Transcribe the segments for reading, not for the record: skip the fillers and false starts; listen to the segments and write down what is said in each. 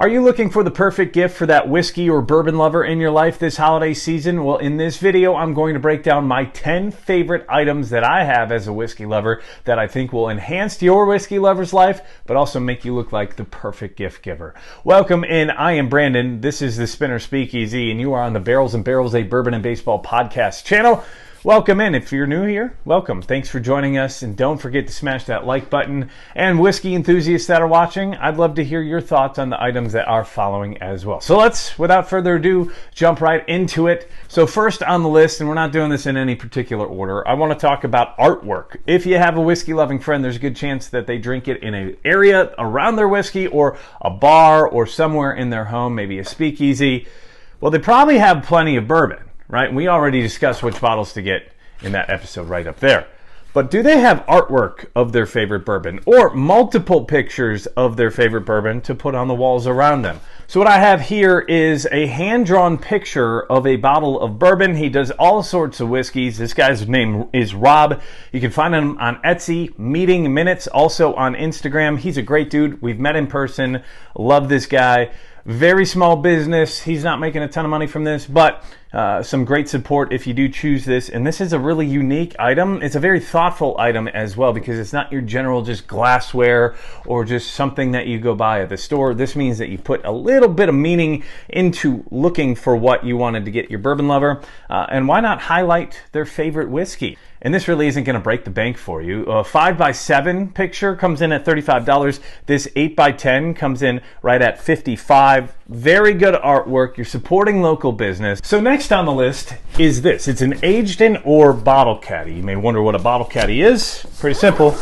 Are you looking for the perfect gift for that whiskey or bourbon lover in your life this holiday season? Well, in this video, I'm going to break down my 10 favorite items that I have as a whiskey lover that I think will enhance your whiskey lover's life, but also make you look like the perfect gift giver. Welcome in. I am Brandon. This is the Spinner Speakeasy, and you are on the Barrels and Barrels, a Bourbon and Baseball podcast channel. Welcome in. If you're new here, welcome. Thanks for joining us, and don't forget to smash that like button. And whiskey enthusiasts that are watching, I'd love to hear your thoughts on the items that are following as well. So let's, without further ado, jump right into it. So first on the list, and we're not doing this in any particular order, I want to talk about artwork. If you have a whiskey-loving friend, there's a good chance that they drink it in an area around their whiskey or a bar or somewhere in their home, maybe a speakeasy. Well, they probably have plenty of bourbon. Right? We already discussed which bottles to get in that episode right up there. But do they have artwork of their favorite bourbon or multiple pictures of their favorite bourbon to put on the walls around them? So what I have here is a hand-drawn picture of a bottle of bourbon. He does all sorts of whiskeys. This guy's name is Rob. You can find him on Etsy, Meeting Minutes, also on Instagram. He's a great dude. We've met in person. Love this guy. Very small business. He's not making a ton of money from this, but some great support if you do choose this. And this is a really unique item. It's a very thoughtful item as well because it's not your general just glassware or just something that you go buy at the store. This means that you put a little bit of meaning into looking for what you wanted to get your bourbon lover. And why not highlight their favorite whiskey? And this really isn't going to break the bank for you. A 5x7 picture comes in at $35. This 8x10 comes in right at $55. Very good artwork. You're supporting local business. So next on the list is this. It's an aged in or bottle caddy. You may wonder what a bottle caddy is. Pretty simple.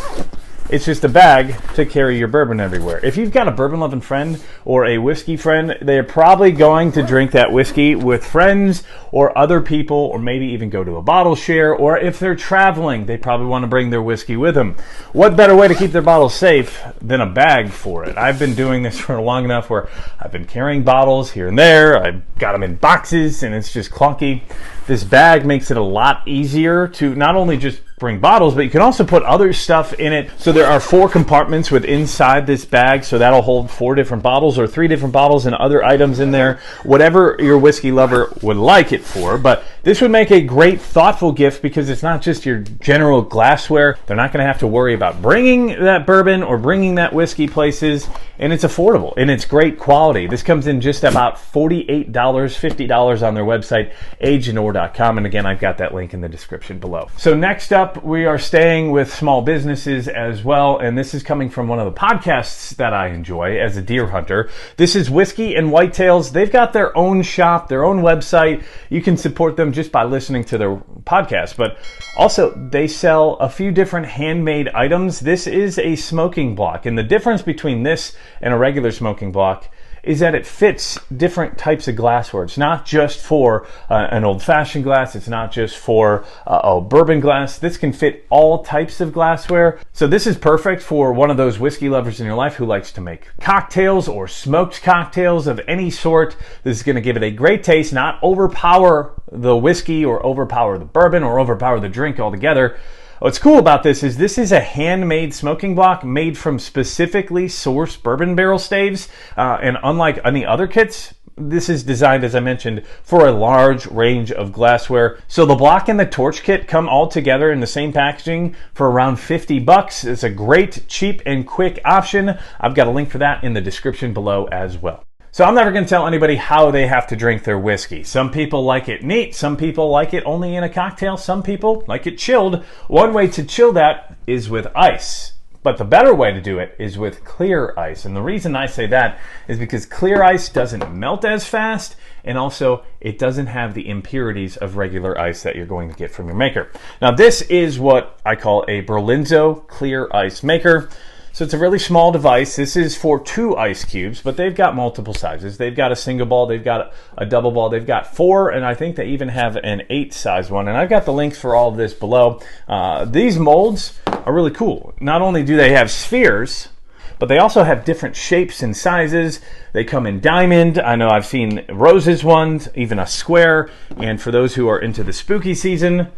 It's just a bag to carry your bourbon everywhere. If you've got a bourbon-loving friend or a whiskey friend, they're probably going to drink that whiskey with friends or other people, or maybe even go to a bottle share, or if they're traveling, they probably want to bring their whiskey with them. What better way to keep their bottles safe than a bag for it? I've been doing this for long enough where I've been carrying bottles here and there. I've got them in boxes, and it's just clunky. This bag makes it a lot easier to not only just bring bottles, but you can also put other stuff in it. So there are 4 compartments with inside this bag, so that'll hold 4 different bottles or 3 different bottles and other items in there, whatever your whiskey lover would like it for. But this would make a great thoughtful gift because it's not just your general glassware. They're not going to have to worry about bringing that bourbon or bringing that whiskey places, and it's affordable and it's great quality. This comes in just about $48, $50 on their website, agedandor.com, and again, I've got that link in the description below. So next up, we are staying with small businesses as well, and this is coming from one of the podcasts that I enjoy as a deer hunter. This is Whiskey and Whitetails. They've got their own shop, their own website. You can support them just by listening to their podcast, but also they sell a few different handmade items. This is a smoking block, and the difference between this and a regular smoking block is that it fits different types of glassware. It's not just for an old-fashioned glass. It's not just for a bourbon glass. This can fit all types of glassware. So this is perfect for one of those whiskey lovers in your life who likes to make cocktails or smoked cocktails of any sort. This is going to give it a great taste, not overpower the whiskey or overpower the bourbon or overpower the drink altogether. What's cool about this is a handmade smoking block made from specifically sourced bourbon barrel staves. And unlike any other kits, this is designed, as I mentioned, for a large range of glassware. So the block and the torch kit come all together in the same packaging for around $50. It's a great, cheap, and quick option. I've got a link for that in the description below as well. So I'm never going to tell anybody how they have to drink their whiskey. Some people like it neat. Some people like it only in a cocktail. Some people like it chilled. One way to chill that is with ice. But the better way to do it is with clear ice. And the reason I say that is because clear ice doesn't melt as fast, and also it doesn't have the impurities of regular ice that you're going to get from your maker. Now this is what I call a BERLINZO clear ice maker. So it's a really small device. This is for 2 ice cubes, but they've got multiple sizes. They've got a single ball, they've got a double ball, they've got 4, and I think they even have an 8 size one. And I've got the links for all of this below. These molds are really cool. Not only do they have spheres, but they also have different shapes and sizes. They come in diamond. I know I've seen roses ones, even a square. And for those who are into the spooky season,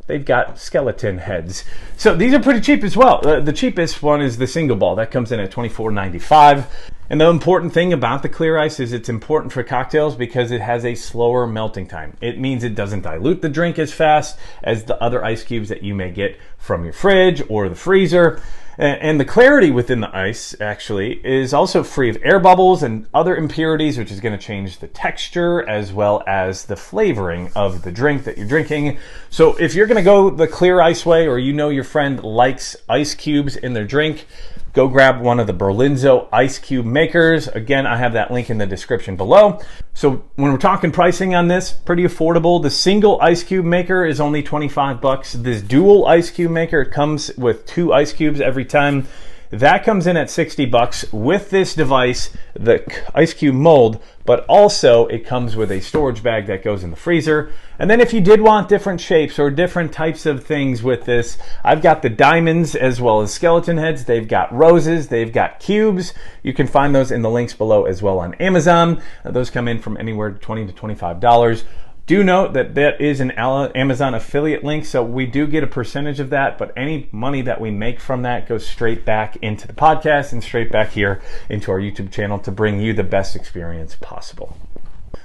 they've got skeleton heads. So these are pretty cheap as well. The cheapest one is the single ball. That comes in at $24.95. And the important thing about the clear ice is it's important for cocktails because it has a slower melting time. It means it doesn't dilute the drink as fast as the other ice cubes that you may get from your fridge or the freezer. And the clarity within the ice actually is also free of air bubbles and other impurities, which is going to change the texture as well as the flavoring of the drink that you're drinking. So if you're going to go the clear ice way, or you know your friend likes ice cubes in their drink, go grab one of the BERLINZO ice cube makers. Again, I have that link in the description below. So when we're talking pricing on this, pretty affordable. The single ice cube maker is only 25 bucks. This dual ice cube maker, it comes with 2 ice cubes every time. That comes in at 60 bucks with this device, the ice cube mold, but also it comes with a storage bag that goes in the freezer. And then if you did want different shapes or different types of things with this, I've got the diamonds as well as skeleton heads. They've got roses, they've got cubes. You can find those in the links below as well on Amazon. Those come in from anywhere to $20 to $25. Do note that that is an Amazon affiliate link, so we do get a percentage of that, but any money that we make from that goes straight back into the podcast and straight back here into our YouTube channel to bring you the best experience possible.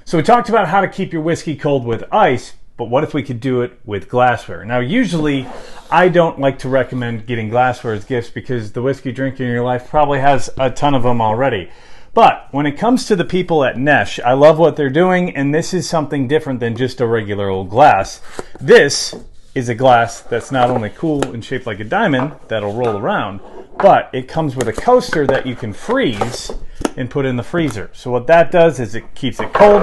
So we talked about how to keep your whiskey cold with ice, but what if we could do it with glassware? Now, usually I don't like to recommend getting glassware as gifts because the whiskey drinker in your life probably has a ton of them already. But when it comes to the people at NESH, I love what they're doing, and this is something different than just a regular old glass. This is a glass that's not only cool and shaped like a diamond that'll roll around, but it comes with a coaster that you can freeze and put in the freezer. So what that does is it keeps it cold.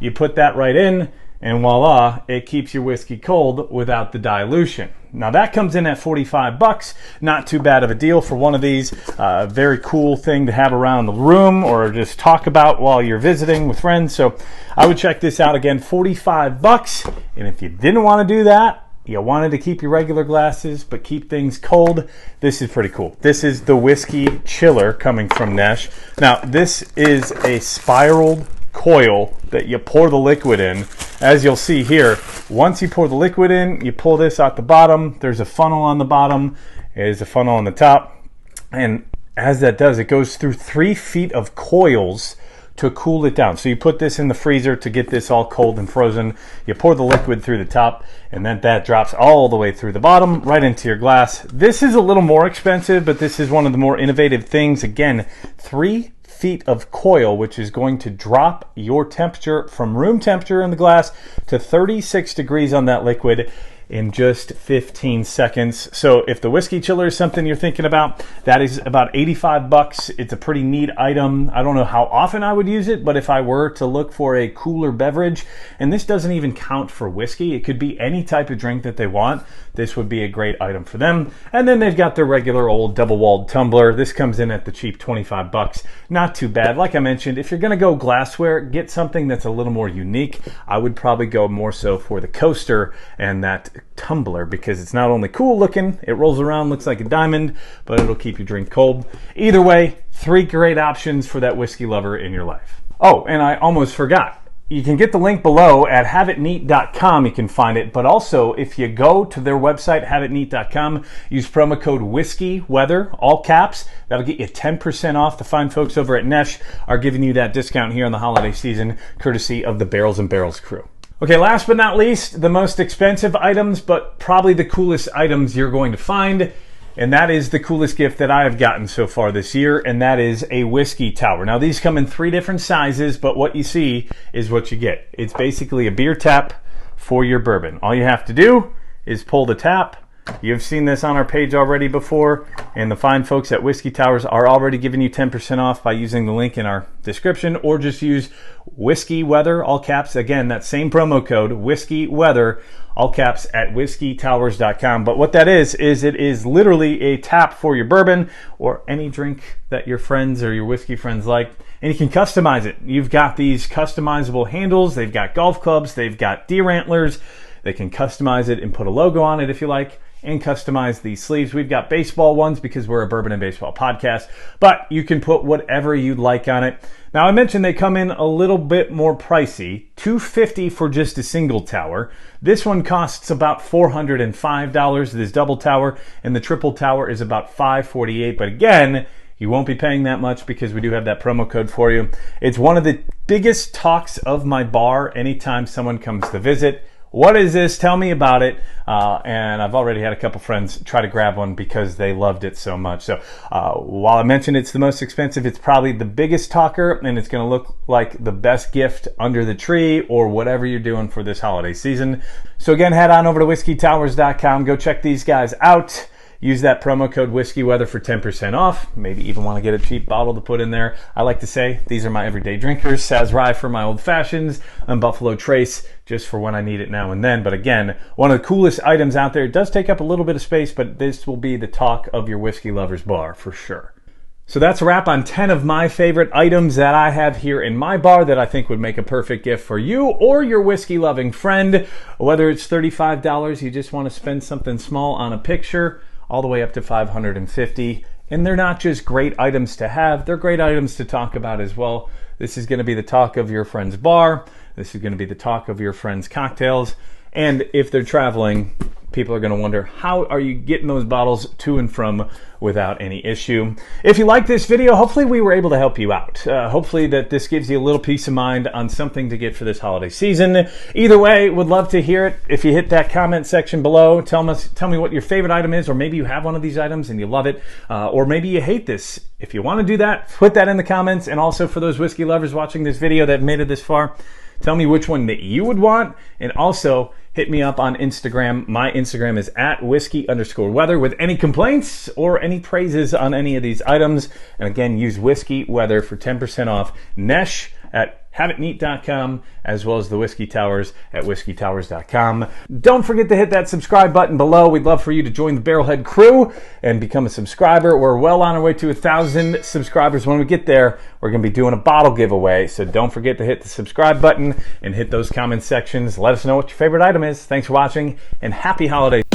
You put that right in, and voila, it keeps your whiskey cold without the dilution. Now that comes in at 45 bucks. Not too bad of a deal for one of these. Very cool thing to have around the room or just talk about while you're visiting with friends. So I would check this out again, 45 bucks. And if you didn't want to do that, you wanted to keep your regular glasses but keep things cold, this is pretty cool. This is the whiskey chiller coming from NESH. Now this is a spiraled coil that you pour the liquid in. As you'll see here, once you pour the liquid in, you pull this out the bottom. There's a funnel on the bottom, there's a funnel on the top, and as that does, it goes through 3 feet of coils to cool it down. So you put this in the freezer to get this all cold and frozen. You pour the liquid through the top, and then that drops all the way through the bottom right into your glass. This is a little more expensive, but this is one of the more innovative things. Again, 3 feet of coil, which is going to drop your temperature from room temperature in the glass to 36 degrees on that liquid in just 15 seconds. So if the whiskey chiller is something you're thinking about, that is about 85 bucks. It's a pretty neat item. I don't know how often I would use it, but if I were to look for a cooler beverage, and this doesn't even count for whiskey, it could be any type of drink that they want, this would be a great item for them. And then they've got their regular old double-walled tumbler. This comes in at the cheap 25 bucks. Not too bad. Like I mentioned, if you're gonna go glassware, get something that's a little more unique. I would probably go more so for the coaster and that tumbler because it's not only cool looking, it rolls around, looks like a diamond, but it'll keep your drink cold. Either way, 3 great options for that whiskey lover in your life. Oh, and I almost forgot. You can get the link below at haveitneat.com. You can find it, but also if you go to their website, haveitneat.com, use promo code WHISKEYWEATHER, all caps. That'll get you 10% off. The fine folks over at NESH are giving you that discount here in the holiday season, courtesy of the Barrels and Barrels crew. Okay, last but not least, the most expensive items, but probably the coolest items you're going to find, and that is the coolest gift that I have gotten so far this year, and that is a whiskey tower. Now, these come in 3 different sizes, but what you see is what you get. It's basically a beer tap for your bourbon. All you have to do is pull the tap. You've seen this on our page already before, and the fine folks at Whiskey Towers are already giving you 10% off by using the link in our description, or just use WHISKEYWEATHER, all caps. Again, that same promo code, WHISKEYWEATHER, all caps, at whiskeytowers.com. But what that is it is literally a tap for your bourbon or any drink that your friends or your whiskey friends like, and you can customize it. You've got these customizable handles. They've got golf clubs. They've got deer antlers. They can customize it and put a logo on it if you like, and customize these sleeves. We've got baseball ones because we're a bourbon and baseball podcast, but you can put whatever you'd like on it. Now, I mentioned they come in a little bit more pricey, $250 for just a single tower. This one costs about $405, this double tower, and the triple tower is about $548. But again, You won't be paying that much because we do have that promo code for you. It's one of the biggest talks of my bar anytime someone comes to visit. What is this? Tell me about it. And I've already had a couple friends try to grab one because they loved it so much. So while I mentioned it's the most expensive, it's probably the biggest talker, and it's going to look like the best gift under the tree or whatever you're doing for this holiday season. So again, head on over to WhiskeyTowers.com. Go check these guys out. Use that promo code WHISKEYWEATHER for 10% off. Maybe even want to get a cheap bottle to put in there. I like to say these are my everyday drinkers. Saz Rye for my old fashions, and Buffalo Trace just for when I need it now and then. But again, one of the coolest items out there. It does take up a little bit of space, but this will be the talk of your whiskey lovers bar for sure. So that's a wrap on 10 of my favorite items that I have here in my bar that I think would make a perfect gift for you or your whiskey loving friend. Whether it's $35, you just want to spend something small on a picture, all the way up to $550. And they're not just great items to have, they're great items to talk about as well. This is going to be the talk of your friend's bar. This is going to be the talk of your friend's cocktails. And if they're traveling, people are going to wonder, how are you getting those bottles to and from without any issue? If you like this video, hopefully we were able to help you out. Hopefully that this gives you a little peace of mind on something to get for this holiday season. Either way, would love to hear it. If you hit that comment section below, tell me what your favorite item is, or maybe you have one of these items and you love it, or maybe you hate this. If you want to do that, put that in the comments. And also for those whiskey lovers watching this video that made it this far, tell me which one that you would want. And also hit me up on Instagram. My Instagram is @whiskey_weather with any complaints or any praises on any of these items. And again, use Whiskey Weather for 10% off. NESH at haveitneat.com, as well as the Whiskey Towers at whiskeytowers.com. Don't forget to hit that subscribe button below. We'd love for you to join the Barrelhead crew and become a subscriber. We're well on our way to 1,000 subscribers. When we get there, we're going to be doing a bottle giveaway. So don't forget to hit the subscribe button and hit those comment sections. Let us know what your favorite item is. Thanks for watching, and happy holidays.